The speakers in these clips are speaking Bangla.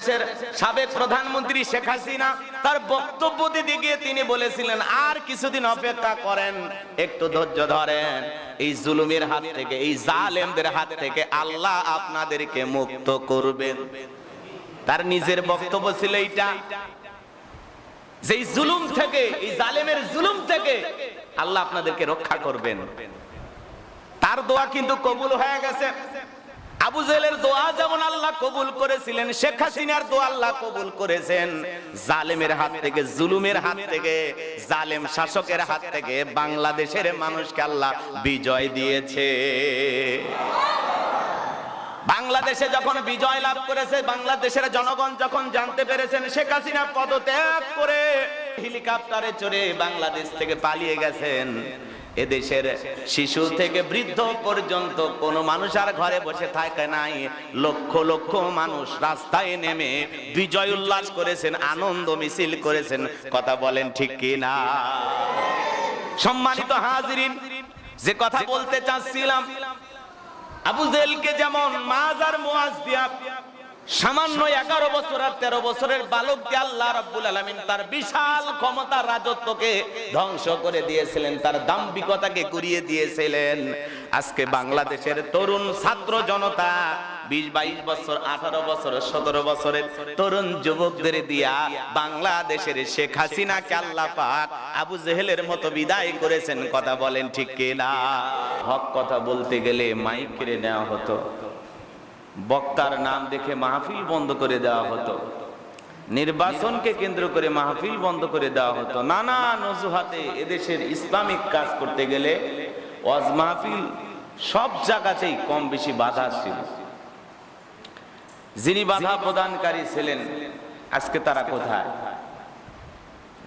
বাংলাদেশের সাবেক প্রধানমন্ত্রী শেখ হাসিনা তার বক্তব্য দিতে গিয়ে তিনি বলেছিলেন, আর কিছুদিন অপেক্ষা করেন, একটু ধৈর্য ধরেন, এই জুলুমের হাত থেকে, এই জালেমদের হাত থেকে আল্লাহ আপনাদেরকে মুক্ত করবেন। তার নিজের বক্তব্য ছিল এইটা, যে এই জুলুম থেকে, এই জালেমের জুলুম থেকে আল্লাহ আপনাদেরকে রক্ষা করবেন। তার দোয়া কিন্তু কবুল হয়ে গেছে। আবু জেহেলের দোয়া যেমন আল্লাহ কবুল করেছিলেন, শেখ হাসিনার দোয়া আল্লাহ কবুল করেছেন। জালেমের হাত থেকে, জুলুমের হাত থেকে, জালেম শাসকের হাত থেকে বাংলাদেশের মানুষকে আল্লাহ বিজয় দিয়েছে। বাংলাদেশে যখন বিজয় লাভ করেছে, বাংলাদেশের জনগণ যখন জানতে পেরেছেন শেখ হাসিনা পদত্যাগ করে হেলিকপ্টারে চড়ে বাংলাদেশ থেকে পালিয়ে গেছেন, এদেশের শিশু থেকে বৃদ্ধ পর্যন্ত কোন মানুষ আর ঘরে বসে থাকে নাই। লক্ষ লক্ষ মানুষ রাস্তায় নেমে বিজয় উল্লাস করেছেন, আনন্দ মিছিল করেছেন। কথা বলেন ঠিক কি না? সম্মানিত হাজিরিন, যে কথা বলতে চাচ্ছিলাম, আবু জেহেলকে যেমন মাজ আর মুআজ দিয়া সামান্য 11 বছর আর 13 বছরের বালক দিয়ে আল্লাহ রাব্বুল আলামিন তার বিশাল ক্ষমতা, রাজত্বকে ধ্বংস করে দিয়েছিলেন, তার দাম্ভিকতাকে গুড়িয়ে দিয়েছিলেন। আজকে বাংলাদেশের তরুণ ছাত্র জনতা 20-22 বছর, 18 বছর, 17 বছরের তরুণ যুবকদের দিয়া বাংলাদেশের শেখ হাসিনাকে আল্লাহ পাক আবু জেহেলের মতো বিদায় করেছেন। কথা বলেন ঠিক কি না? হক কথা বলতে গেলে মাইক কেড়ে নেওয়া হতো, বক্তার নাম দেখে মাহফিল বন্ধ করে দেওয়া হতো, নির্বাচনকে কেন্দ্র করে মাহফিল বন্ধ করে দেওয়া হতো। নানান অজুহাতে এদেশের ইসলামিক কাজ করতে গেলে ওয়াজ মাহফিল সব জায়গাতেই কম বেশি বাধা ছিল। যিনি বাধা প্রদানকারী ছিলেন, আজকে তারা কোথায়?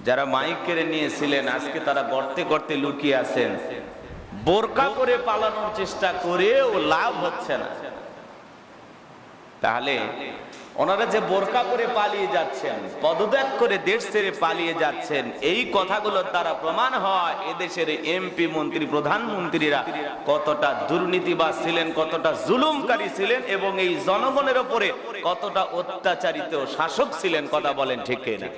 যারা মাইক কেড়ে নিয়েছিলেন, আজকে তারা গর্তে গর্তে লুকিয়ে আছেন। বোরকা করে পালানোর চেষ্টা করেও লাভ হচ্ছে না। তাহলে ওনারা যে বোরকা করে পালিয়ে যাচ্ছেন, পদত্যাগ করে দেশ ছেড়ে পালিয়ে যাচ্ছেন, এই কথাগুলোর দ্বারা প্রমাণ হয় এদেশের এমপি, মন্ত্রী, প্রধানমন্ত্রীরা কতটা দুর্নীতিবাজ ছিলেন, কতটা জুলুমকারী ছিলেন এবং এই জনগণের উপরে কতটা অত্যাচারিত শাসক ছিলেন। কথা বলেন ঠিক কি না?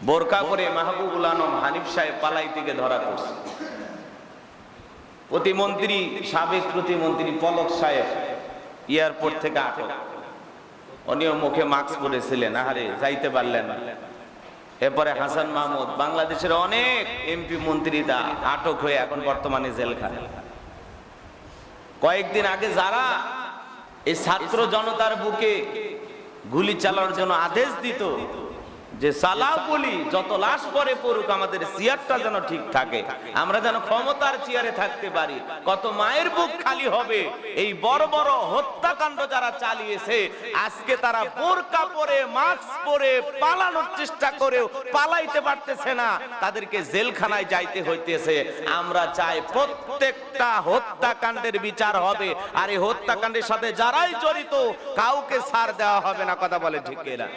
বোরকা করে মাহবুবুল আলম হানিফ সাহেব পালাইতে গিয়ে ধরা পড়ছে। প্রতিমন্ত্রী, সাবেক প্রতিমন্ত্রী পলক সাহেব এয়ারপোর্ট থেকে আটক, উনিও মুখে মাস্ক পরেছিলেন, আহারে যাইতে পারলেন না। এরপরে হাসান মাহমুদ, বাংলাদেশের অনেক এমপি মন্ত্রীরা আটক হয়ে এখন বর্তমানে জেলখানে। কয়েকদিন আগে যারা এই ছাত্র জনতার বুকে গুলি চালানোর জন্য আদেশ দিত, যে সালাহ বলি, যত লাশ পরে পড়ুক, আমাদের চেয়ারটা যেন ঠিক থাকে, আমরা যেন ক্ষমতার চেয়ারে থাকতে পারি, কত মায়ের বুক খালি হবে। এই বড় বড় হত্যাকাণ্ড যারা চালিয়েছে, আজকে তারা বোরকা পরে, মাস্ক পরে পালানোর চেষ্টা করেও পালাইতে পারতেছে না, তাদেরকে জেলখানায় যাইতে হইতেছে। আমরা চাই প্রত্যেকটা হত্যাকাণ্ডের বিচার হবে, আর এই হত্যাকাণ্ডের সাথে যারাই জড়িত কাউকে ছাড় দেওয়া হবে না। কথা বলে ঠিক কিনা?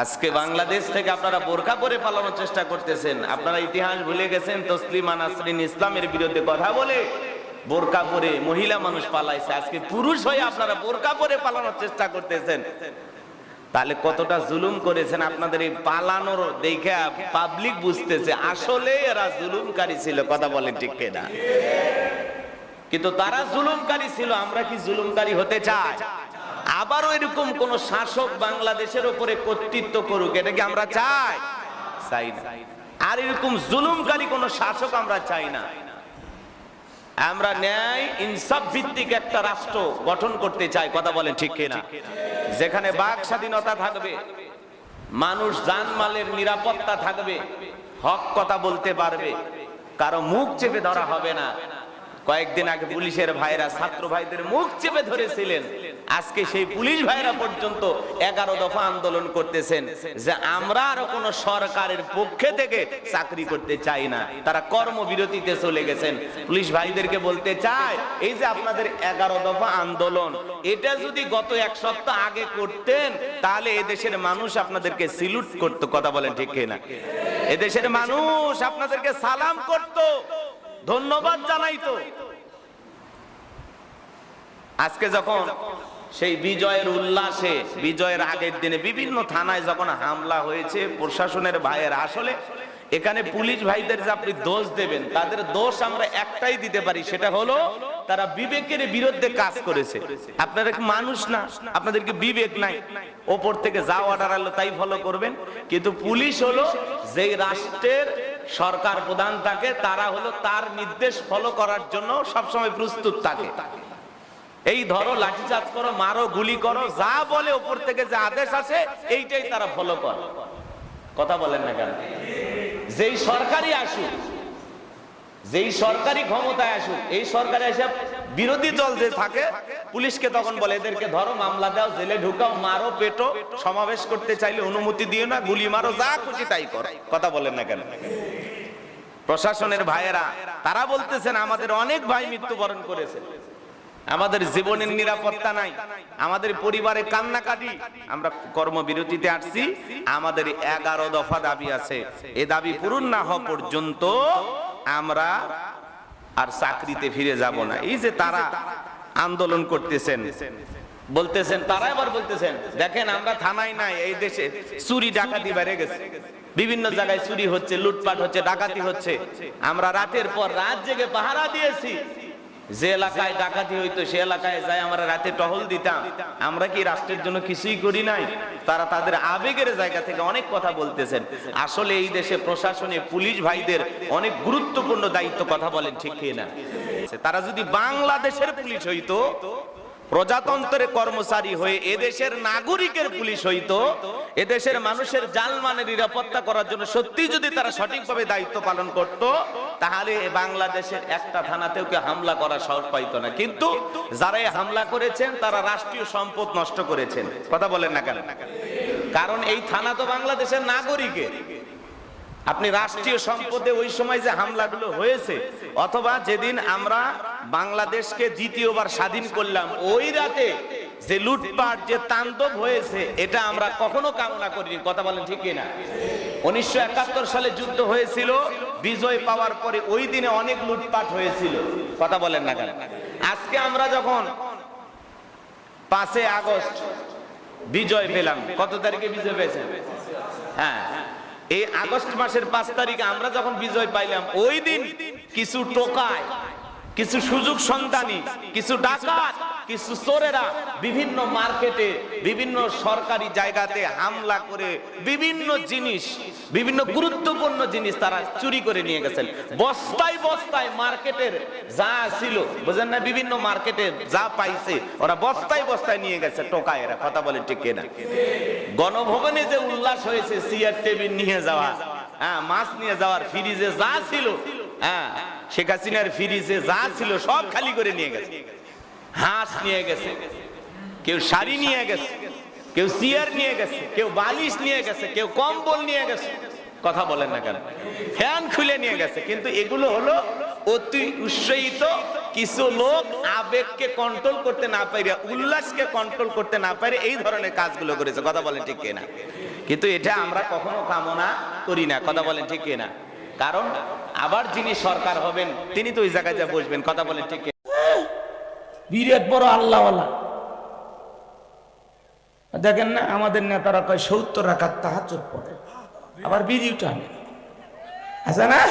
আজকে বাংলাদেশ থেকে আপনারা বোরকা পরে পালানোর চেষ্টা করতেছেন। আপনারা ইতিহাস ভুলে গেছেন। তসলিমা নাসরিন ইসলামের বিরুদ্ধে কথা বলে বোরকা পরে মহিলা মানুষ পালাইছে, আজকে পুরুষ হয়ে আপনারা বোরকা পরে পালানোর চেষ্টা করতেছেন। তাহলে কতটা জুলুম করেছেন। আপনাদের এই পালানোর দেখে পাবলিক বুঝতেছে আসলে এরা জুলুমকারী ছিল। কথা বলেন ঠিক কিনা? কিন্তু তারা জুলুমকারী ছিল, আমরা কি জুলুমকারী হতে চাই? আবারও এরকম কোন শাসক বাংলাদেশের উপরে কর্তৃত্ব করুক, এটা কি আমরা চাই? চাই না। আর এরকম জুলুমকারী কোন শাসক আমরা চাই না। আমরা ন্যায় ইনসাফ ভিত্তিক একটা রাষ্ট্র গঠন করতে চাই। কথা বলেন ঠিক কিনা? যেখানে বাক স্বাধীনতা থাকবে, মানুষ জানমালের নিরাপত্তা থাকবে, হক কথা বলতে পারবে, কারো মুখ চেপে ধরা হবে না। কয়েকদিন আগে পুলিশের ভাইরা ছাত্র ভাইদের মুখ চেপে ধরেছিলেন, আজকে সেই পুলিশ ভাইরা পর্যন্ত 11 দফা আন্দোলন করতেছেন যে আমরা আর কোন সরকারের পক্ষে থেকে চাকরি করতে চাই না। তারা কর্মবিরতিতে চলে গেছেন। পুলিশ ভাইদেরকে বলতে চাই, এই যে আপনাদের 11 দফা আন্দোলন, এটা যদি গত 1 সপ্তাহ আগে করতেন তাহলে এদেশের মানুষ আপনাদেরকে সিলুট করতো। কথা বলেন ঠিক কিনা? এদেশের মানুষ আপনাদেরকে সালাম করতো, ধন্যবাদ জানাইতো। আজকে যখন সেই বিজয়ের উল্লাসে বিজয়ের আগের দিনে বিভিন্ন থানায় যখন হামলা হয়েছে, প্রশাসনের ভাইয়ের আসলে এখানে পুলিশ ভাইদের যে আপনি দোষ দেবেন, তাদের দোষ আমরা একটাই দিতে পারি, সেটা হলো তারা বিবেকের বিরুদ্ধে কাজ করেছে। আপনারা কি মানুষ না? আপনাদেরকে বিবেক নাই? ওপর থেকে যা অর্ডার আলো তাই ফলো করবেন। কিন্তু পুলিশ হলো যেই রাষ্ট্রের সরকার প্রধান থাকে, তারা হলো তার নির্দেশ ফলো করার জন্য সবসময় প্রস্তুত থাকে। এই ধরো লাঠিচার্জ করো, মারো, গুলি করো, যা বলে ওপর থেকে যে আদেশ আসে এইটাই তারা ফলো করে। কথা বলেন না কেন? যেই সরকারি আসুক, যেই সরকারি ক্ষমতায় আসুক, এই সরকারে এসে বিরোধী দল যে থাকে পুলিশকে তখন বলে এদেরকে ধরো, মামলা দাও, জেলে ঢুকাও, মারো, পেটো, সমাবেশ করতে চাইলে অনুমতি দিও না, গুলি মারো, যা খুশি তাই করো। কথা বলেন না কেন? প্রশাসনের ভাইয়েরা তারা বলতেছেন আমাদের অনেক ভাই মৃত্যুবরণ করেছে, আমাদের জীবনের নিরাপত্তা নাই, আমাদের পরিবারে কান্নাকাটি, আমরা কর্মবিরতিতে আসছি, আমাদের 11 দফা দাবি আছে, এই দাবি পূরণ না হওয়া পর্যন্ত আমরা আর চাকরিতে ফিরে যাব না। এই যে তারা আন্দোলন করতেছেন, বলতেছেন, তারা এবার বলতেছেন দেখেন আমরা থানায় নাই, এই দেশে চুরি ডাকাতি বেড়ে গেছে, বিভিন্ন জায়গায় চুরি হচ্ছে, লুটপাট হচ্ছে, ডাকাতি হচ্ছে, আমরা রাতের পর রাত জেগে পাহারা দিয়েছি, যে এলাকায় ডাকাতি হইতো সে এলাকায় যাই আমরা রাতে টহল দিতাম, আমরা কি রাষ্ট্রের জন্য কিছুই করি নাই? তারা তাদের আবেগের জায়গা থেকে অনেক কথা বলতেছেন। আসলে এই দেশে প্রশাসনে পুলিশ ভাইদের অনেক গুরুত্বপূর্ণ দায়িত্ব। কথা বলেন ঠিক কি না? তারা যদি বাংলাদেশের পুলিশ হইতো, প্রজাতন্ত্রের কর্মচারী হয়ে এদেশের নাগরিকের পুলিশ হইতো, এদেশের মানুষের জানমালের নিরাপত্তা করার জন্য সত্যি যদি তারা সঠিকভাবে দায়িত্ব পালন করত, তাহলে বাংলাদেশের একটা থানাতেও কেউ হামলা করার সাহস পাইতো না। কিন্তু যারা হামলা করেছেন তারা রাষ্ট্রীয় সম্পদ নষ্ট করেছেন। কথা বলেন না কেন? কারণ এই থানা তো বাংলাদেশের নাগরিকের। আপনি রাষ্ট্রীয় সম্পদে ওই সময় যে হামলাগুলো হয়েছে, অথবা যেদিন আমরা বাংলাদেশকে দ্বিতীয়বার স্বাধীন করলাম ওই রাতে যে লুটপাট, যে তাণ্ডব হয়েছে, এটা আমরা কখনো কামনা করিনি। কথা বলেন ঠিক কিনা? 1971 সালে যুদ্ধ হয়েছিল, বিজয় পাওয়ার পরে ওই দিনে অনেক লুটপাট হয়েছিল। কথা বলেন না কেন? আজকে আমরা যখন 5 আগস্ট বিজয় পেলাম, কত তারিখে বিজয় পেয়েছেন? হ্যাঁ, এই আগস্ট মাসের 5 তারিখে আমরা যখন বিজয় পাইলাম, ওই দিন কিছু টোকায়, কিছু সুযোগ সন্ধানী, কিছু ডাকাত, কিছু চোরেরা বিভিন্ন মার্কেটে, বিভিন্ন সরকারি জায়গাতে হামলা করে বিভিন্ন জিনিস, বিভিন্ন গুরুত্বপূর্ণ জিনিস তারা চুরি করে নিয়ে গেছেন। বস্তায় বস্তায় মার্কেটের যা ছিল, বুঝেন না, বিভিন্ন মার্কেটে যা পাইছে ওরা বস্তায় বস্তায় নিয়ে গেছে টোকায় এরা। কথা বলেন ঠিক কিনা? গণভবনে যে উল্লাস হয়েছে, চেয়ার টেবিল নিয়ে যাওয়া, হ্যাঁ, মাছ নিয়ে যাওয়ার, ফ্রিজে যা ছিল, হ্যাঁ, শেখ হাসিনার ফ্রিজে যা ছিল সব খালি করে নিয়ে গেছে। হাঁস নিয়ে গেছে, কেউ শাড়ি নিয়ে গেছে, কেউ চেয়ার নিয়ে গেছে, কেউ বালিশ নিয়ে গেছে, কেউ কম্বল নিয়ে গেছে। কথা বলেন না কেন? ফ্যান খুলে নিয়ে গেছে। কিন্তু এগুলো হলো অতি উৎসাহিত কিছু লোক আবেগকে কন্ট্রোল করতে না পারে, উল্লাসকে কন্ট্রোল করতে না পারে, এই ধরনের কাজগুলো করেছে। কথা বলেন ঠিক কিনা? কিন্তু এটা আমরা কখনো কামনা করি না। কথা বলেন ঠিক কিনা? কারণ আবার যিনি সরকার হবেন তিনি তো ওই জায়গায় যা বসবেন। কথা বলেন ঠিক কিনা? বিরাট বড় আল্লাহওয়ালা। দেখেন না, আমাদের নেতারা কয় 70 রাকাত তাহাজ্জুদ পড়ে, আবার বিড়িও টানে, আছে না?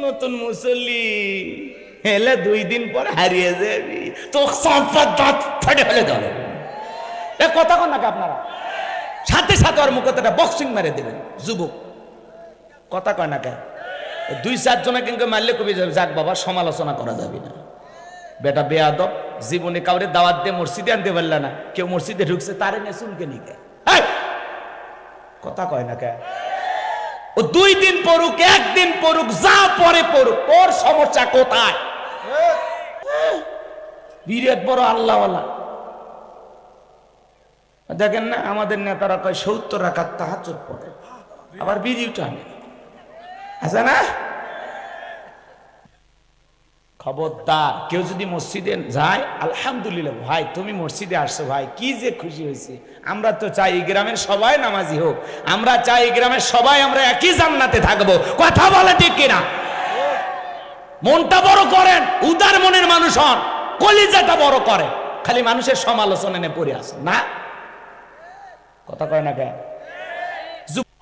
নতুন মুসল্লি হেলে 2 দিন পর হারিয়ে যাবি, তো সম্পদ দাঁত ফেটে ফেলে দেবে। এ কথা কন নাকি আপনারা? সাথে সাথে ওর মুখে একটা বক্সিং মেরে দেবেন যুবক। কথা কয় না কেন? 2-4 জনে কিন্তু মারলে কবি যাবে, যাক বাবা সমালোচনা করা যাবে না। বেটা বেয়াদব, জীবনে কাউরে দাওয়াত দিয়ে মসজিদে আনতে পারলে না, কেউ মসজিদে ঢুকছে তারে নিয়ে চুলকে নিকে। কথা কয় না কেন? ও 2 দিন পড়ুক, 1 দিন পড়ুক, যা পরে পড়ুক, ওর সমস্যা কোথায়? বিরাট বড় আল্লাহওয়ালা। দেখেন না, আমাদের নেতারা কয় 70 রাকাত তাহাজ্জুদ পড়ে, আবার বিড়িও টানে, আছে না? খবরদার, কেউ যদি মসজিদে যায়, আলহামদুলিল্লাহ ভাই তুমি মসজিদে আসছো, ভাই কি যে খুশি হয়েছে। আমরা তো চাই এই গ্রামের সবাই নামাজি হোক, আমরা চাই এই গ্রামের সবাই আমরা একই জান্নাতে থাকবো। কথা বলে ঠিক কিনা? মনটা বড় করেন, উদার মনের মানুষ হন। কলিজাটা বড় করে, খালি মানুষের সমালোচনা নিয়ে পড়ে আছে না, কথা কয় না কেন?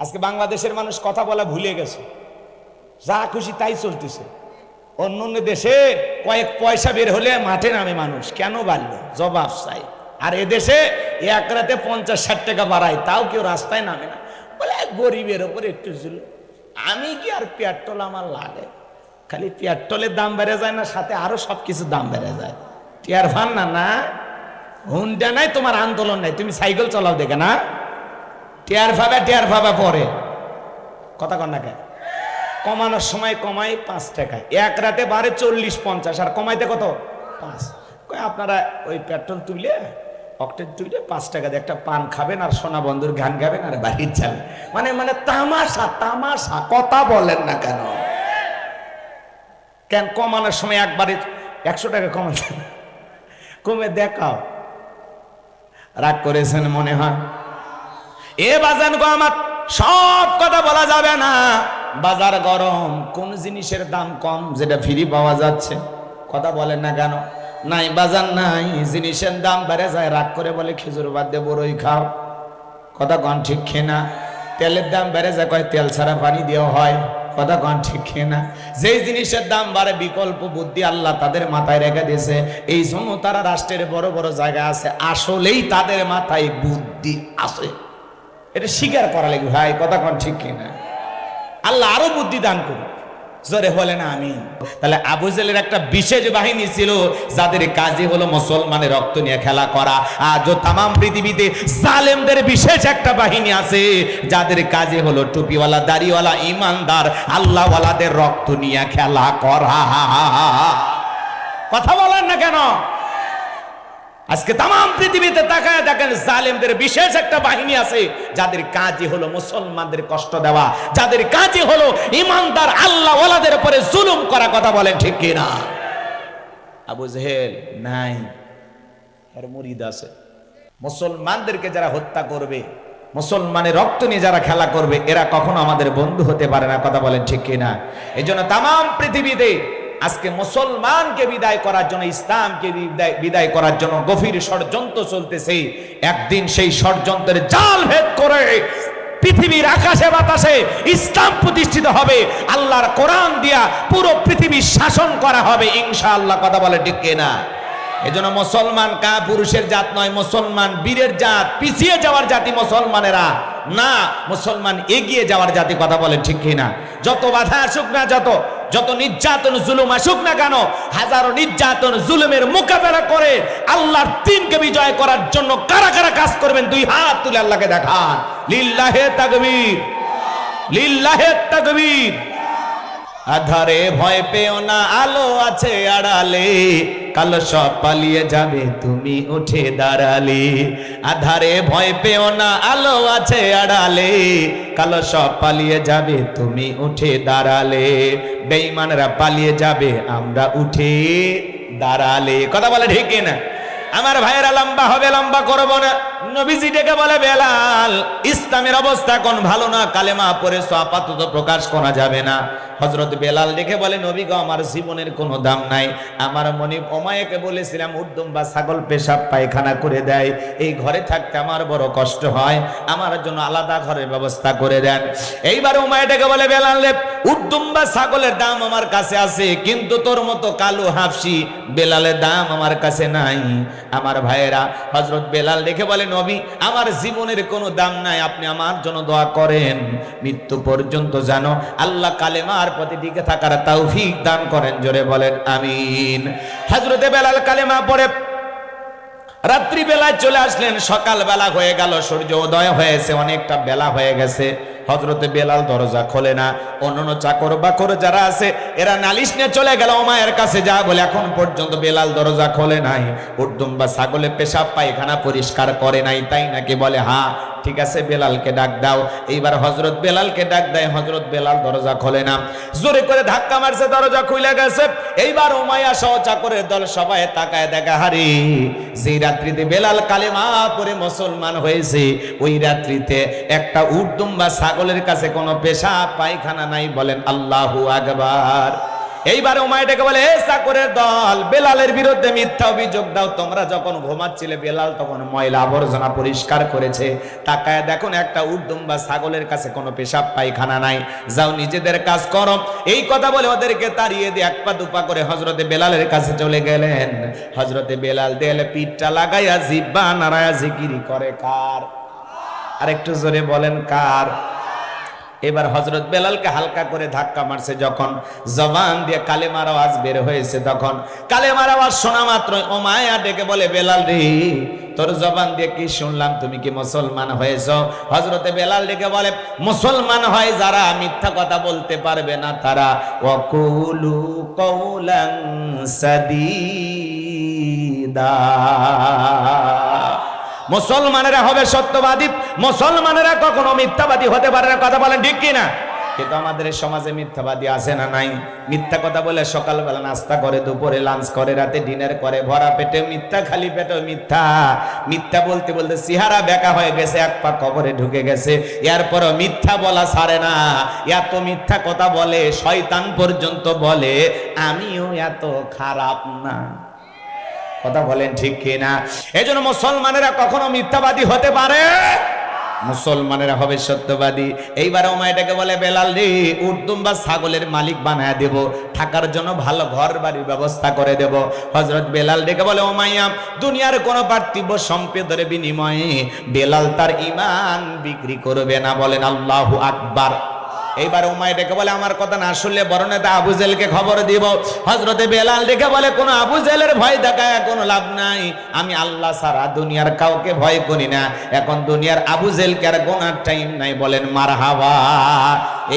আজকে বাংলাদেশের মানুষ কথা বলা ভুলে গেছে, যা খুশি তাই চলতেছে। অন্য অন্য দেশে কয়েক পয়সা বের হলে মাঠে নামে মানুষ, কেন বাড়লো জবাব চাই। আর এদেশে এক রাতে 50-60 টাকা বাড়ায়, তাও কেউ রাস্তায় নামে না, বলে গরিবের ওপর একটু জুল। আমি কি আর পেট্রোল আমার লাগে, খালি পেট্রোলের দাম বেড়ে যায় না, সাথে আরো সবকিছু দাম বেড়ে যায়। টিয়ার ফান না না হুন্ডা নাই, তোমার আন্দোলন নাই, তুমি সাইকেল চালাও দেখে না, টিয়ার ফাবা পরে কথা কন না কেন? কমানোর সময় কমাই 5 টাকা, এক রাতে বাড়ে 40-50, আর কমাইতে কত 5। আপনারা ওই পেট্রোল তুলে অক্টেন তুলে 5 টাকা দিয়ে একটা পান খাবেন আর সোনা বন্ধুর গান গাবেন আর বাড়ির যাবেন। মানে তামাশা তামাশা, কথা বলেন না কেন? কেন কমানোর সময় একবারে 100 টাকা কমে দেখাও, রাগ করেছেন মনে হয়। এ বাজান গো আমার, সব কথা বলা যাবে না, বাজার গরম, কোন জিনিসের দাম কম যেটা ফ্রি পাওয়া যাচ্ছে, কথা বলেন না কেন? নাই বাজার নাই, জিনিসের দাম বেড়ে যায়, রাগ করে বলে খেজুর বাদ দিয়ে বড়ই খাও, কথা কন ঠিক খেনা। তেলের দাম বেড়ে যায়, কয় তেল ছাড়া পানি দেওয়া হয়, কথা কন ঠিক খেনা। যেই জিনিসের দাম বাড়ে বিকল্প বুদ্ধি আল্লাহ তাদের মাথায় রেখে দিয়েছে, এই জন্য তারা রাষ্ট্রের বড় বড় জায়গা আছে, আসলেই তাদের মাথায় বুদ্ধি আছে, এটা স্বীকার করা লাগবে ভাই, কথা কন ঠিক কিনা? আল্লাহ আরো বুদ্ধি দান করুন, জোরে বলে না আমিন। তাহলে আবু জেহেলের একটা বিশেষ বাহিনী ছিল, যাদের কাজই হলো মুসলমানের রক্ত নিয়ে খেলা করা। আজও তামাম পৃথিবীতে জালেমদের বিশেষ একটা বাহিনী আছে, যাদের কাজই হলো টুপিওয়ালা দাড়িওয়ালা ইমানদার আল্লাহওয়ালাদের রক্ত নিয়ে খেলা করা। কথা বলেন না কেন? আজকে তামাম পৃথিবীতে তাকায় দেখেন, জালেমদের বিশেষ একটা বাহিনী আছে, যাদের কাজই হলো মুসলমানদের কষ্ট দেওয়া, যাদের কাজই হলো ইমানদার আল্লাহ ওয়ালাদের উপরে জুলুম করা, কথা বলেন ঠিক কি না? আবু জেহেল নাই, এর মুরিদ আছে। মুসলমানদেরকে যারা হত্যা করবে, মুসলমানের রক্ত নিয়ে যারা খেলা করবে, এরা কখনো আমাদের বন্ধু হতে পারে না, কথা বলেন ঠিক কি না? এই জন্য তামাম পৃথিবীতে আজকে মুসলমানকে বিদায় করার জন্য, ইসলামকে বিদায় করার জন্য গভীর ষড়যন্ত্র চলতেছে। একদিন সেই ষড়যন্ত্রের জাল ভেদ করে পৃথিবীর আকাশে বাতাসে ইসলাম প্রতিষ্ঠিত হবে, আল্লাহর কোরআন দিয়া পুরো পৃথিবী শাসন করা হবে ইনশাআল্লাহ, কথা বলে ঠিক কিনা? এজন্য মুসলমান পুরুষের জাত নয়, মুসলমান বীরের জাত, পিছিয়ে যাওয়ার জাতি মুসলমানেরা না, মুসলমান এগিয়ে যাওয়ার জাতি, কথা বলেন ঠিক কিনা? যত বাধা আসুক না, যত নির্যাতন জুলুম আসুক না কেন, হাজারো নির্যাতন জুলুমের মোকাবেলা করে আল্লাহর দ্বীনকে বিজয় করার জন্য কারা কারা কাজ করবেন, 2 হাত তুলে আল্লাহকে দেখান। লিল্লাহে তাকবীর, লিল্লাহে তাকবীর। আধারে ভয় পেও না, আলো আছে আড়ালে, কালো সব পালিয়ে যাবে তুমি উঠে দাঁড়ালে। আধারে ভয় পেও না, আলো আছে আড়ালে, কালো সব পালিয়ে যাবে তুমি উঠে দাঁড়ালে। বেঈমানরা পালিয়ে যাবে আমরা উঠে দাঁড়ালে, কথা বলে ঠিক না? আমার ভাইয়েরা লম্বা হবে, লম্বা করব না। নবীজি ডেকে বলে, বেলাল ইসলামের অবস্থা কোন ভালো না, কালেমা পড়েছো, আপাতত প্রকাশ করা যাবে না। হযরত বেলাল ডেকে বলে, নবী গো আমার জীবনের কোনো দাম নাই, আমার মনি ওমায়াকে বলেছিলাম উর্দম বা ছাগল পেশাব পায়খানা করে দেয়, এই ঘরে থাকতে আমার বড় কষ্ট হয়, আমার জন্য আলাদা ঘরের ব্যবস্থা করে দেন। এইবার ওমায়া ডেকে বলে, বেলাল রে উর্দম বা ছাগলের দাম আমার কাছে আছে, কিন্তু তোর মতো কালো হাফসি বেলালের দাম আমার কাছে নাই। আমার ভাইয়েরা, হযরত বেলাল ডেকে বলে, নবী আমার জীবনের কোনো দাম নাই, আপনি আমার জন্য দোয়া করেন, মৃত্যু পর্যন্ত জানো আল্লাহ কালেমার প্রতি টিকে থাকার তৌফিক দান করেন, জোরে বলেন আমিন। হযরতে বেলাল কালেমা পড়ে রাত্রি বেলায় চলে আসলেন, সকাল বেলা হয়ে গেল, সূর্য উদয় হয়েছে, অনেকটা বেলা হয়ে গেছে। হযরতে বেলাল দরজা খোলে না, অন্যান্য চাকর বাকর যারা আছে এরা নালিশ নিয়ে চলে গেল ওমায়ের কাছে, যা বলে এখন পর্যন্ত বেলাল দরজা খোলে নাই, উর্দুম বা ছাগলে পেশাব পায়খানা পরিষ্কার করে নাই, তাই নাকি? বলে হ্যাঁ, ঠিক আছে বেলালকে ডাক দাও। এইবার হযরত বেলালকে ডাক দেয়, হযরত বেলাল দরজা খোলে না, জোরে করে ধাক্কা মারছে, দরজা খুলে গেছে। এইবার উমাইয়া সহ চাকরের দল সবাই তাকায় দেখা, হারি যেই রাত্রিতে বেলাল কালেমা পড়ে মুসলমান হয়েছে, ওই রাত্রিতে একটা উর্দুম বা ছাগলের কাছে কোনো পেশাব পায়খানা নাই, বলেন আল্লাহু আকবার। এইবারে উমাইয়া ডেকে বলে, এ চাকরের দল, বেলালের বিরুদ্ধে মিথ্যা অভিযোগ দাও। তোমরা যখন ঘুমাচ্ছিলে বেলাল তখন ময়লা আবর্জনা পরিষ্কার করেছে, তাকায় দেখুন একটা উর্দুম বা ছাগলের কাছে কোনো পেশাব পায়খানা নাই, যাও নিজেদের কাজ করো। এই কথা বলে ওদেরকে তাড়িয়ে দিয়ে এক পা দুপা করে হযরতে বেলালের কাছে চলে গেলেন। হযরতে বেলাল দেয়ালে পিঠটা লাগাইয়া জিহ্বা নাড়ায়া জিকির করে কার? আর একটু জোরে বলেন কার? এবার হযরত বেলালকে হালকা করে ধাক্কা মারছে, যখন জবান দিয়ে কালেমার আওয়াজ বের হয়েছে, তখন কালেমার আওয়াজ শোনা মাত্র উমাইয়া ডেকে বলে, বেলাল রে, তোর জবান দিয়ে কি শুনলাম, তুমি কি মুসলমান হয়েছো? হযরতে বেলাল ডেকে বলে, মুসলমান হয় যারা মিথ্যা কথা বলতে পারবে না তারা। ওয়াকুলু কওলান সাদীদা, মুসলমানেরা হবে সত্যবাদী, মুসলমানেরা কখনো মিথ্যাবাদী হতে পারে না। কথা বলেন ঠিক কিনা? কিন্তু আমাদের সমাজে মিথ্যাবাদী আছে না নাই? মিথ্যা কথা বলে সকালবেলা নাস্তা করে, দুপুরে লাঞ্চ করে, রাতে ডিনার করে, ভরা পেটে মিথ্যা, খালি পেটে মিথ্যা। মিথ্যা বলতে বলতে চেহারা বেঁকা হয়ে গেছে, এক পা কবরে ঢুকে গেছে, এরপরও মিথ্যা বলা ছাড়ে না। এত মিথ্যা কথা বলে শয়তান পর্যন্ত বলে আমিও এত খারাপ না। কথা বলেন ঠিক কিনা? এজন্য মুসলমানেরা কখনো মিথ্যাবাদী হতে পারে, মুসলমানেরা হবে সত্যবাদী। এইবার উমাইয়াটাকে বলে, বেলাল রে, উর্দুম বা ছাগলের মালিক বানায় দেব, থাকার জন্য ভালো ঘর বাড়ির ব্যবস্থা করে দেব। হযরত বেলাল ডেকে বলে, উমাইয়া, দুনিয়ার কোনো পার্থিব সম্পদের বিনিময়ে বেলাল তার ঈমান বিক্রি করবে না। বলেন আল্লাহু আকবার। এইবার উমাইয়া ডেকে বলে, আমার কথা না শুনলে বড় নেতা আবু জেহেলকে খবর দিব। হযরতে বেলাল ডেকে বলে, কোনো আবু জেহেলের ভয় দেখায় কোনো লাভ নাই, আমি আল্লাহ ছাড়া দুনিয়ার কাউকে ভয় করি না। এখন দুনিয়ার আবু জেহেলকে আর গোনার টাইম নাই। বলেন মারহাবা।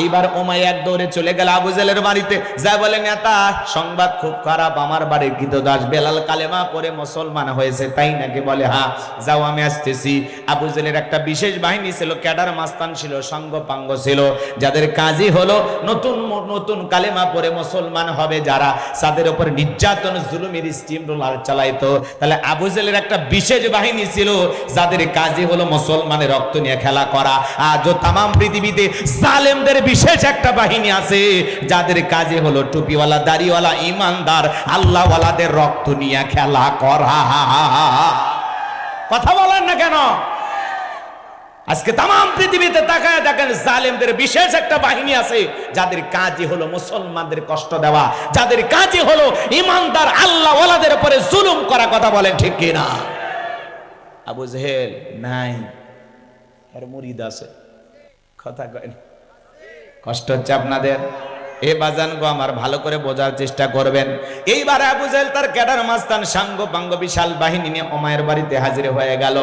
এইবার উমাইয়া এক দৌড়ে চলে গেল আবু জেহেলের বাড়িতে, যা বলে, নেতা, সংবাদ খুব খারাপ, আমার বাড়ির কৃতদাস বেলাল কালেমা পড়ে মুসলমান হয়েছে। তাই নাকি? বলে হ্যাঁ, যাও আমি আসতেছি। আবু জেহেলের একটা বিশেষ বাহিনী ছিল, ক্যাডার মাস্তান ছিল, সঙ্গ পাঙ্গ ছিল, যাদের কাজই হলো নতুন নতুন কালেমা পড়ে মুসলমান হবে যারা, তাদের উপর নির্যাতন জুলুমের স্টিম রোলার চালাইতো। তাহলে আবু জেহেলের একটা বিশেষ বাহিনী ছিল, যাদের কাজই হলো মুসলমানের রক্ত নিয়ে খেলা করা। আজও তামাম পৃথিবীতে জালেমদের বিশেষ একটা বাহিনী আছে, যাদের কাজই হলো টুপিওয়ালা, দাড়িওয়ালা, ইমানদার, আল্লাহওয়ালাদের রক্ত নিয়ে খেলা করা। কথা বলেন না কেন? আজকে তামাম পৃথিবীতে তাকায় দেখেন, জালেমদের বিশেষ একটা বাহিনী আছে, যাদের কাজই হলো মুসলমানদের কষ্ট দেওয়া, যাদের কাজই হলো ইমানদার আল্লাহওয়ালাদের উপরে জুলুম করা। কথা বলেন ঠিক কিনা? আবু জেহেল নাই, এর মুরিদ আছে। কথা কয় না? কষ্ট হচ্ছে আপনাদের? এ বাজান গো আমার, ভালো করে বোঝার চেষ্টা করবেন। এইবার আবু জেহেল তার ক্যাডার মাস্তান সাঙ্গ পাঙ্গ বিশাল বাহিনী নিয়ে উমাইয়ার বাড়িতে হাজির হয়ে গেল।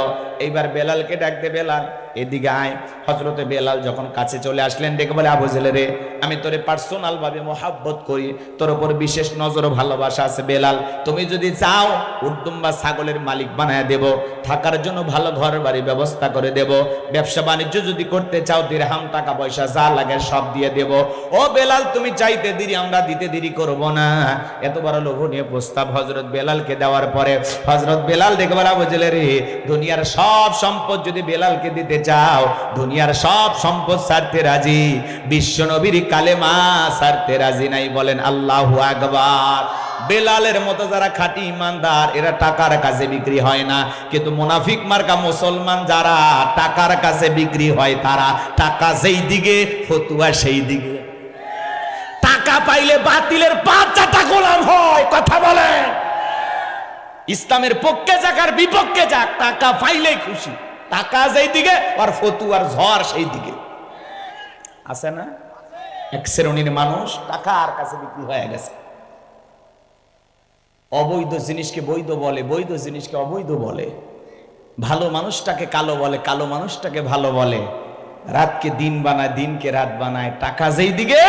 এইবার বেলালকে ডাকতে, বেলাল এদিকে আয়। হযরতে বেলাল যখন কাছে চলে আসলেন, ডেকে বলে, আবু জেহেল রে, আমি তোরে পার্সোনাল ভাবে মোহাব্বত করি, তোর উপর বিশেষ নজর ভালোবাসা আছে। বেলাল, তুমি যদি চাও উর্দুম বা ছাগলের মালিক বানায় দেব, থাকার জন্য ভালো ঘর বাড়ি ব্যবস্থা করে দেব, ব্যবসা বাণিজ্য যদি করতে চাও দিরহাম টাকা পয়সা যা লাগে সব দিয়ে দেব। ও বেলাল, তুমি চাইতে দেরি, আমরা দিতে দেরি করব না। এত বড় লোভনীয় প্রস্তাব হযরত বেলালকে দেওয়ার পরে হযরত বেলাল ডেকে বলে, আবু জেহেল রে, দুনিয়ার সব সম্পদ যদি বেলালকে দিতে চাও, দুনিয়ার সব সম্পদ ছাড়তে রাজি, বিশ্ব নবীর কালেমা ছাড়তে রাজি নাই। বলেন আল্লাহু আকবার। বেলালের মতো যারা খাঁটি ইমানদার, এরা টাকার কাছে বিক্রি হয় না। কিন্তু মুনাফিক মার্কা মুসলমান যারা টাকার কাছে বিক্রি হয়, তারা টাকা যেই দিকে, ফতুয়া সেই দিকে। টাকা পাইলে বাতিলের ৫টা গোলাম হয়। কথা বলে, ইসলামের পক্ষে যাক আর বিপক্ষে যাক, টাকা পাইলেই খুশি। টাকা যেই দিকে আর ফতুয়ার ঝড় সেই দিকে। আছে না? এক শ্রেণীর মানুষ টাকার কাছে বিক্রি হয়ে গেছে। অবৈধ জিনিসকে বৈধ বলে, বৈধ জিনিসকে অবৈধ বলে, ভালো মানুষটাকে কালো বলে, কালো মানুষটাকে ভালো বলে, রাতকে দিন বানায়, দিনকে রাত বানায়। টাকা যেই দিকে,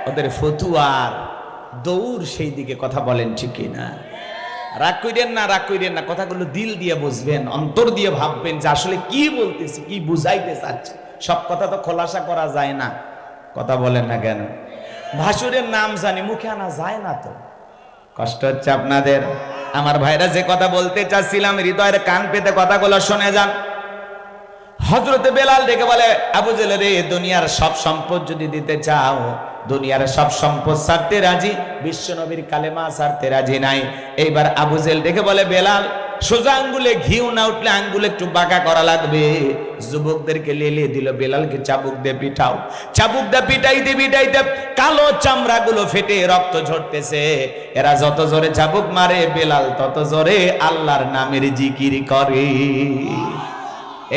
ওদের ফতুয়ার দৌড় সেই দিকে। কথা বলেন ঠিক না? রাগ কইরেন না, রাগ কইরেন না, কথাগুলো দিল দিয়ে বুঝবেন, অন্তর দিয়ে ভাববেন যে আসলে কি বলতেছি, কি বুঝাইতে চাচ্ছি। সব কথা তো খোলাসা করা যায় না। কথা বলেন না কেন? ভাসুরের নাম জানি, মুখে আনা যায় না তো। কষ্ট হচ্ছে আপনাদের? আমার ভাইরা, যে কথা বলতে চাচ্ছিলাম, হৃদয়ের কান পেতে কথাগুলো শুনে যান। হযরতে বেলাল ডেকে বলে, আবু জেহেল রে, দুনিয়ার সব সম্পদ যদি দিতে চাও, দুনিয়ার সব সম্পদ ছাড়তে রাজি, বিশ্ব নবীর কালেমা ছাড়তে রাজি নাই। এইবার আবু জেহেল ডেকে বলে, বেলাল সোজা আঙ্গুলে ঘিউ না উঠলে আঙ্গুলে একটু বাঁকা করা লাগবে। যুবকদেরকে লেলিয়ে দিল, বেলালকে চাবুক দিয়ে পিটাও। চাবুক দিয়ে পিটাইতে পিটাইতে কালো চামড়াগুলো ফেটে রক্ত ঝরতেছে। এরা যত জোরে চাবুক মারে, বেলাল তত জোরে আল্লাহর নামের জিকির করে।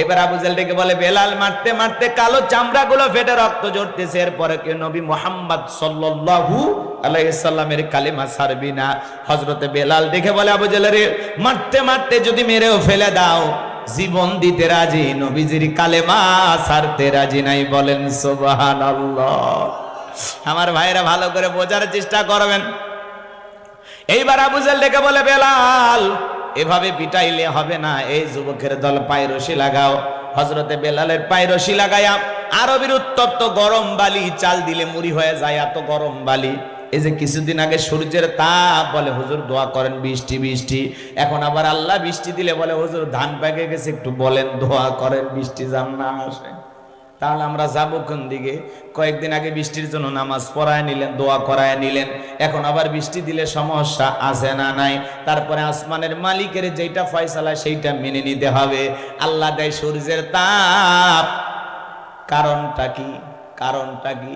এবার আবু জেহেল ডেকে বলে, বেলাল মারতে মারতে কালো চামড়াগুলো ফেটে রক্ত ঝরতেছে, এরপরে কি নবী মুহাম্মদ সাল্লাল্লাহু আলাইহি সাল্লামের কালেমা ছাড়বি না? হযরতে বেলাল দেখে বলে, আবু জেহেল রে, মারতে মারতে যদি মেরেও ফেলে দাও, জীবন দিতে রাজি, নবীজির কালেমা ছাড়তে রাজি নাই। বলেন সুবহানাল্লাহ। আমার ভাইরা ভালো করে বোঝার চেষ্টা করবেন। এইবার আবু জেহেল ডেকে বলে, বেলাল এভাবে পিটাইলে হবে না, এই যুবকের দল পায়ে রশি লাগাও। হযরতে বেলালের পায়ে রশি লাগায়া আরবের উত্তপ্ত গরম বালি, চাল দিলে মুড়ি হয়ে যায় এত গরম বালি। এই যে কিছুদিন আগে সূর্যের তাপ, বলে হুজুর দোয়া করেন বৃষ্টি বৃষ্টি, এখন আবার আল্লাহ বৃষ্টি দিলে বলে হুজুর ধান পেকে গেছে, একটু বলেন দোয়া করেন বৃষ্টি যেন না আসে। তাহলে আমরা যাবো কোন দিকে? কয়েকদিন আগে বৃষ্টির জন্য নামাজ পড়ায় নিলেন, দোয়া করায় নিলেন, এখন আবার বৃষ্টি দিলে সমস্যা আছে না নাই? তারপরে আসমানের মালিকের যেটা ফয়সালা সেইটা মেনে নিতে হবে। আল্লাহ দেয় সূর্যের তাপ, কারণটা কি? কারণটা কি?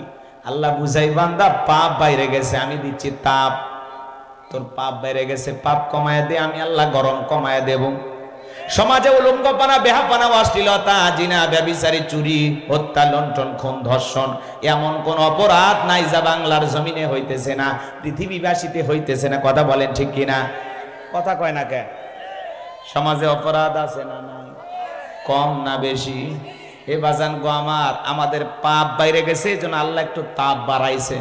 আল্লাহ বুঝাই, বান্দা পাপ বাইরে গেছে, আমি দিচ্ছি তাপ। তোর পাপ বাইরে গেছে, পাপ কমায় দে, আমি আল্লাহ গরম কমায় দেব। সমাজে উলঙ্গপানা, বেহাপানা, অশ্লীলতা, জিনা, ব্যভিচারী, চুরি, হত্যা, লুণ্ঠন, খুন, ধর্ষণ, এমন কোন অপরাধ নাই যা বাংলার জমিনে হইতেছে না, পৃথিবীবাসীতে হইতেছে না। কথা বলেন ঠিক কিনা? কথা কয় না কে? সমাজে অপরাধ আছে না নাই? কম না বেশি? এ বাজান গো আমার, আমাদের পাপ বাইরে গেছে, এই জন্য আল্লাহ একটু তাপ বাড়াইছে।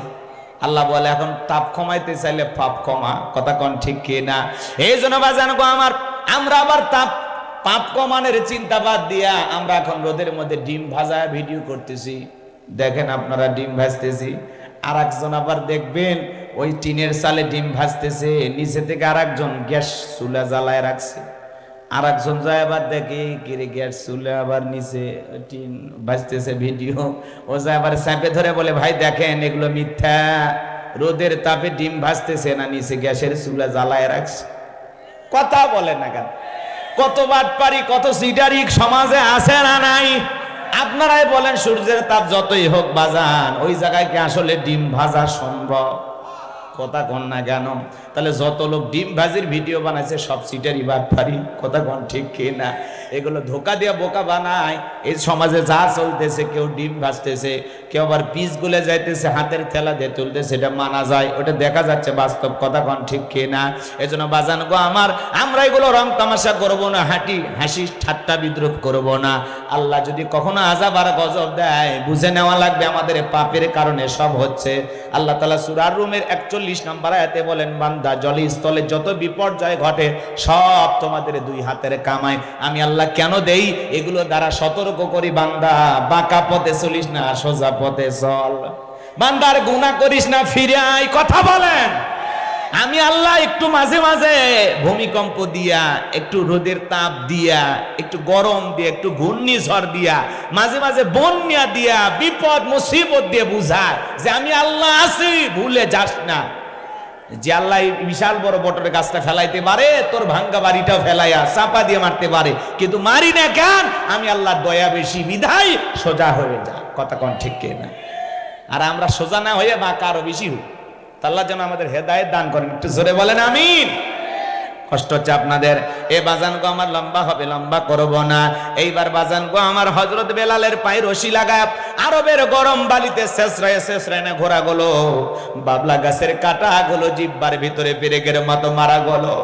আল্লাহ বলে এখন তাপ কমাইতে চাইলে পাপ কমা। কথা কোন ঠিক কিনা? এই জন্য বাজান গো আমার, আমরা আবার পাপ কমানোর চিন্তা বাদ দিয়া আমরা এখন রোদের মধ্যে ডিম ভাজা ভিডিও করতেছি। দেখেন আপনারা ডিম ভাজতেছি, আর একজন আবার দেখবেন ওই টিনের চালে ডিম ভাজতেছে, নিচে থেকে আর একজন গ্যাস চুলা জ্বালায় রাখছে। আর একজন যায় আবার দেখে কিরে গ্যাস চুলা আবার নিচে টিন ভাজতেছে ভিডিও, ও যায় আবার চাপে ধরে বলে, ভাই দেখেন এগুলো মিথ্যা, রোদের তাপে ডিম ভাজতেছে না, নিচে গ্যাসের চুলা জ্বালায় রাখছে। কথা বলে না কেন? কত বাটপারি, কত সিটারি সমাজে আছে না নাই? আপনারাই বলেন, সূর্যের তাপ যতই হোক বাজান, ওই জায়গায় কি আসলে ডিম ভাজা সম্ভব? কথা কন না কেন? তাহলে যত লোক ডিম ভাজির ভিডিও বানাইছে সব সিটারি বাটপারি। কথা কন ঠিক কি না? এগুলো ধোকা দিয়ে বোকা বানায়। এই সমাজে যা চলতেছে, কেউ ডিম ভাজতেছে, কেউ আবার পিস গুলে যাইতেছে, হাতের থেলা দিয়ে তুলতেছে, এটা মানা যায়, ওটা দেখা যাচ্ছে বাস্তব। কথা কন ঠিক কি না? এজন্য বাজান গো আমার, আমরা এগুলো রং তামাশা করবো না, হাসি ঠাট্টা বিদ্রুপ করবো না। আল্লাহ যদি কখনো আযাব আর গজব দেয়, বুঝে নেওয়া লাগবে আমাদের পাপের কারণে সব হচ্ছে। আল্লাহ তাআলা সূরা রুমের 41 নম্বর আয়াতে বলেন, বান্দা জলে স্থলে যত বিপর্যয় ঘটে সব তোমাদের দুই হাতের কামাই। আমি আল্লাহ কেন দেই? এগুলো দ্বারা সতর্ক করি, বান্দা বাঁকা পথে চলিস না, সোজা পথে চল। বান্দার গুনাহ করিস না, ফিরে আয়। কথা বলেন। আমি আল্লাহ একটু মাঝে মাঝে ভূমিকম্প দিয়া, একটু রোদের তাপ দিয়া, একটু গরম দিয়া, একটু ঘূর্ণিঝড় দিয়া, মাঝে মাঝে বন্যা দিয়া, বিপদ মুসিবত দিয়ে বুঝায় যে আমি আল্লাহ আছি, ভুলে যাস না। যে আল্লাহ বিশাল বড় বটরের গাছটা ফেলাইতে পারে, তোর ভাঙ্গা বাড়িটাও ফেলাইয়া চাপা দিয়ে মারতে পারে, কিন্তু মারি না কেন? আমি আল্লাহ দয়া বেশি, বিধায় সোজা হয়ে যা। কথা কোন ঠিক না? আর আমরা সোজা না হয়ে বাঁকা আরো বেশি হই। আল্লাহ যেন আমাদের হেদায়েত দান করেন। একটু জোরে বলেন আমিন। কষ্ট হচ্ছে আপনাদের। এ বাজান গো আমার, লম্বা হবে, লম্বা করব না। এইবার বাজান গো আমার, হযরত বেলালের পায়ে রশি লাগায় আরবের গরম বালিতে শেষরায় না ঘোরা গেলো, বাবলা গাছের কাটা গুলো জিব্বার ভিতরে পেরেকের মতো মারা গেলো।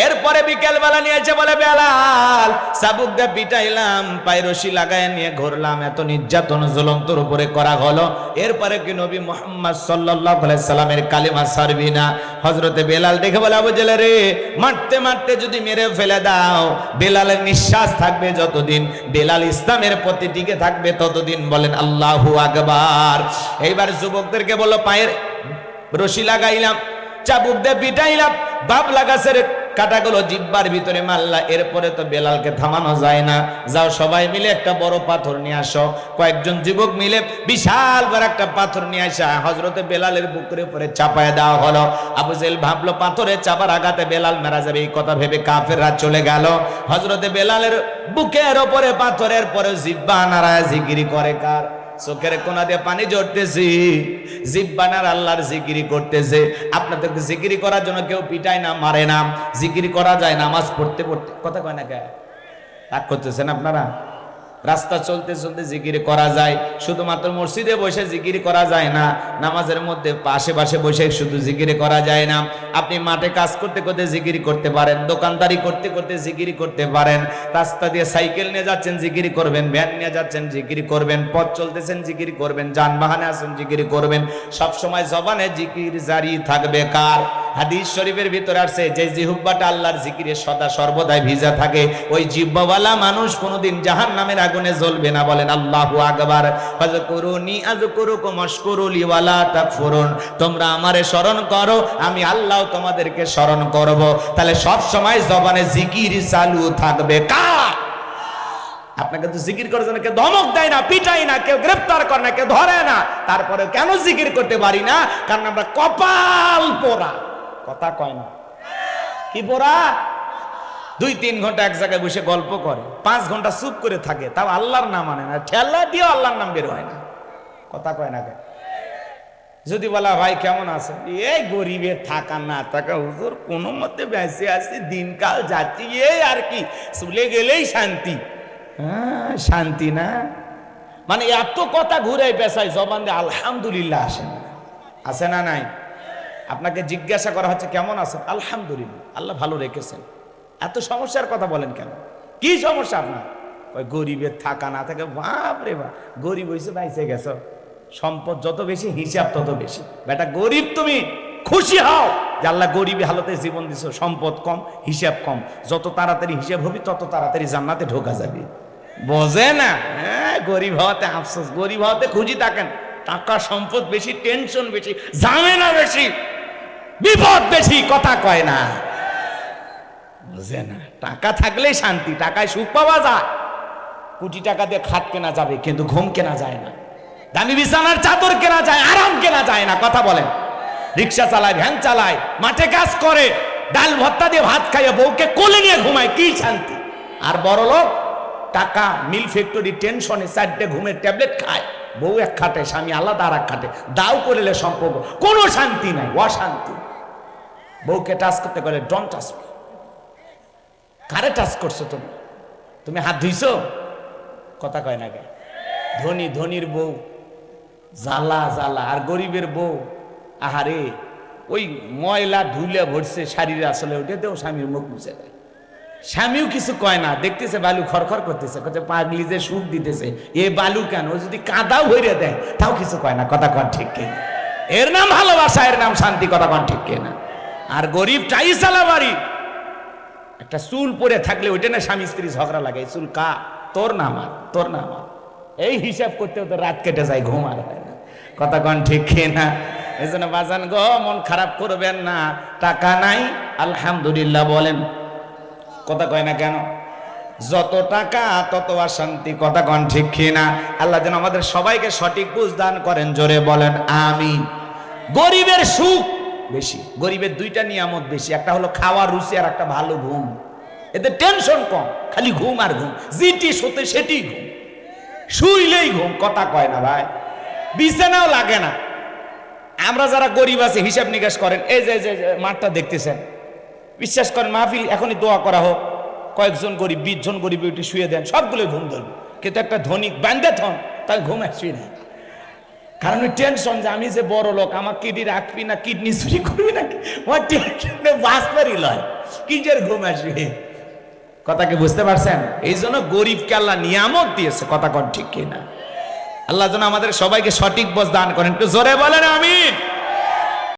এরপরে বিকেল বেলা নিয়েছে, বলে বেলাল চাবুক দিয়ে পিটাইলাম, পায়ে রশি লাগায় নিয়ে ঘুরলাম, এত নির্যাতন জুলুম তোর উপরে করা হলো, এরপরে কি নবী মুহাম্মদ সাল্লাল্লাহু আলাইহি সাল্লামের কালিমা ছাড়বি না? হযরতে বেলাল দেখে বলে, আবু জেহেল রে, মারতে মারতে যদি মেরে ফেলে দাও, বেলালের নিঃশ্বাস থাকবে যতদিন, বেলাল ইসলামের প্রতি টিকে থাকবে ততদিন। বলেন আল্লাহু আকবার। এইবার যুবকদেরকে বলল, পায়ের রশি লাগাইলাম, চাবুক দিয়ে পিটাইলাম, বাবলা গাছের কাঁটাগুলো জিহ্বার ভিতরে মারলা, এরপরে তো বেলালকে থামানো যায় না। যাও সবাই মিলে একটা বড় পাথর নিয়ে আসো। কয়েকজন যুবক মিলে বিশাল বড় একটা পাথর নিয়ে আসা হযরতে বেলালের বুকের উপরে চাপায় দেওয়া হলো। আবু জেহেল ভাবলো পাথরে চাপার আঘাতে বেলাল মারা যাবে, এই কথা ভেবে কাফেররা চলে গেল। হযরতে বেলালের বুকের উপরে পাথরের পরে জিহ্বা নাড়ায় জিকির করে কার? চোখের কোনা দিয়ে পানি ঝরতেছি, জিহ্বা নাড়া আল্লাহর জিকির করতেছে। আপনাদেরকে জিকির করার জন্য কেউ পিটায় না, মারে না, জিকির করা যায় নামাজ পড়তে পড়তে। কথা কয় না কে? রাগ করতেছেন আপনারা? রাস্তা চলতে চলতে জিকির করা যায়, শুধুমাত্র মসজিদে বসে জিকির করা যায় না, নামাজের মধ্যে আশেপাশে বসে শুধু জিকির করা যায় না। আপনি মাঠে কাজ করতে করতে জিকির করতে পারেন, দোকানদারি করতে করতে জিকির করতে পারেন, রাস্তা দিয়ে সাইকেল নিয়ে যাচ্ছেন জিকির করবেন, ভ্যান নিয়ে যাচ্ছেন জিকির করবেন, পথ চলতেছেন জিকির করবেন, যানবাহনে আছেন জিকির করবেন। সব সময় জবানে জিকির জারি থাকবে কার? হাদিস শরীফের ভিতরে আছে যে জিহ্বাটা আল্লাহর জিকিরে সদা সর্বদাই ভিজা থাকে, ওই জিহ্বাওয়ালা মানুষ কোনোদিন জাহান্নামের আগুনে জ্বলবে না। বলেন আল্লাহু আকবার। ফাযকুরুনি আযকুরুকুম ওয়াশকুরুলি ওয়ালা তাকফুরুন। তোমরা আমারে স্মরণ করো, আমি আল্লাহ তোমাদেরকে স্মরণ করব। তাহলে সব সময় জবানে জিকির চালু থাকবে কার? আপনাকে তো জিকির করার জন্য কেউ ধমক দেয় না, পিটাই না, কেউ গ্রেফতার করে না, কেউ ধরে না, তারপরে কেন জিকির করতে পারি না? কারণ আমরা কপাল পোড়া। কথা কয় না? কি পোড়া? 2-3 ঘন্টা এক জায়গায় বসে গল্প করে, 5 ঘন্টা চুপ করে থাকে, তাও আল্লাহর নাম মানে না, ঠেলা দিয়ে আল্লাহর নাম বের হয় না। কথা কয় না? যদি বলা ভাই কেমন আছে, এই গরিবের থাকা না থাকা হুজুর কোনো মতে বেঁচে আছি, দিনকাল যাচ্ছি, এই আর কি, চলে গেলেই শান্তি। হ্যাঁ শান্তি না, মানে এত কথা ঘুরে পেশায় জবান দিয়ে আলহামদুলিল্লাহ আসে না, আছে না নাই? আপনাকে জিজ্ঞাসা করা হচ্ছে কেমন আছেন, আলহামদুলিল্লাহ, আল্লাহ ভালো রেখেছেন। এত সমস্যার কথা বলেন কেন? কি সমস্যা আপনার? ওই গরিবের থাকা না থাকে। বাপ রে বাপ, গরিব হয়েছে বাইসে গেছো, সম্পদ যত বেশি হিসাব তত বেশি। বেটা গরিব, তুমি খুশি হও যে আল্লাহ গরিবী হালতে জীবন দিছো, সম্পদ কম হিসাব কম, যত তাড়াতাড়ি হিসাব হবি তত তাড়াতাড়ি জান্নাতে ঢোকা যাবে। বোঝে না? হ্যাঁ, গরিব হওয়াতে আফসোস, গরিব হওয়াতে খুঁজি থাকেন, টাকা সম্পদ বেশি, টেনশন বেশি, ঝামেলা বেশি, বিপদ বেশি। কথা কয় না? বুঝে না? টাকা থাকলেই শান্তি, টাকায় সুখ পাওয়া যায়। কোটি টাকা দিয়ে খাট কেনা যাবে কিন্তু ঘুম কেনা যায় না, দামি বিছানার চাদর কেনা যায়, আরাম কেনা যায় না। কথা বলেন? রিক্সা চালায়, ভ্যান চালায়, মাঠে কাজ করে, ডাল ভর্তা দিয়ে ভাত খাইয়ে বউকে কোলে নিয়ে ঘুমায়, কি শান্তি। আর বড় লোক টাকা, মিল ফ্যাক্টরি, টেনশনে 4টে ঘুমের ট্যাবলেট খায়, বউ এক খাটে, স্বামী আলাদা আর এক খাটে, দাও করলে সম্পর্ক, কোনো শান্তি নাই, অশান্তি। বউকে টাচ করতে গেলে ডোন্ট টাচ মি। কারে টাচ করছো তুমি? তুমি হাত ধুইছো? কথা কয় না কে? ধনী, ধনীর বউ জ্বালা জ্বালা, আর গরিবের বউ আহারে, ওই ময়লা ধুলে ভরছে শাড়ির, আসলে ওটাতেও স্বামীর মুখ মুছে দেয়। স্বামীও কিছু কয় না, দেখতেছে বালু খরখর করতেছে, পাগলি যে সুখ দিতেছে, এ বালু কেন, ও যদি কাদাও ভরে দেয় তাও কিছু কয় না। কথা কন ঠিক কিনা? এর নাম ভালোবাসা, এর নাম শান্তি। কথা কন ঠিক কিনা? আর গরিব টাই চালা বাড়ি, একটা চুল পরে থাকলে ওইটা না স্বামী স্ত্রী ঝগড়া লাগে, এই চুল কা, তোর না আমার, তোর না আমার, এই হিসাব করতে তো রাত কেটে যায়, ঘুম আর হয় না। কথা কন ঠিক কিনা? এই জন্য বাজান গো, মন খারাপ করবেন না, টাকা নাই আলহামদুলিল্লাহ বলেন। কথা কয় না কেন? যত টাকা তত অশান্তি। কথা কন ঠিক কিনা? আল্লাহ যেন আমাদের সবাইকে সঠিক বুঝ দান করেন, জোরে বলেন আমিন। গরিবের সুখ বেশি, গরিবের 2টা নিয়ামত বেশি, একটা হলো খাওয়ার রুচি আর একটা ভালো ঘুম। এতে টেনশন কম, খালি ঘুম আর ঘুম, যেটি সতে সেটি ঘুম, শুইলেই ঘুম। কথা কয় না ভাই? বিছানাও লাগে না। আমরা যারা গরিব আছে হিসাব নিকাশ করেন, এই যে মাঠটা দেখতেছেন, বিশ্বাস করেন মাহফিল এখনই দোয়া করা হোক, কয়েকজন গরিব, 20 জন গরিব উঠে শুয়ে দেন, সবগুলো ঘুম ধরবে। কিন্তু একটা ধনী বান্ধে থন, তাই ঘুম আসবে না, কারণ ওই টেনশন যে আমি যে বড় লোক, আমার কিডনি রাখবি না, কিডনি চুরি করবি নাকি, আমার টেনশনে বাঁচবারই লয়, কিসের ঘুম আসবে। কথা কি বুঝতে পারছেন? এই জন্য গরিবকে আল্লাহ নিয়ামত দিয়েছে। কথা কন ঠিক কিনা? আল্লাহ যেন আমাদের সবাইকে সঠিক বুঝ দান করেন, একটু জোরে বলেন আমিন।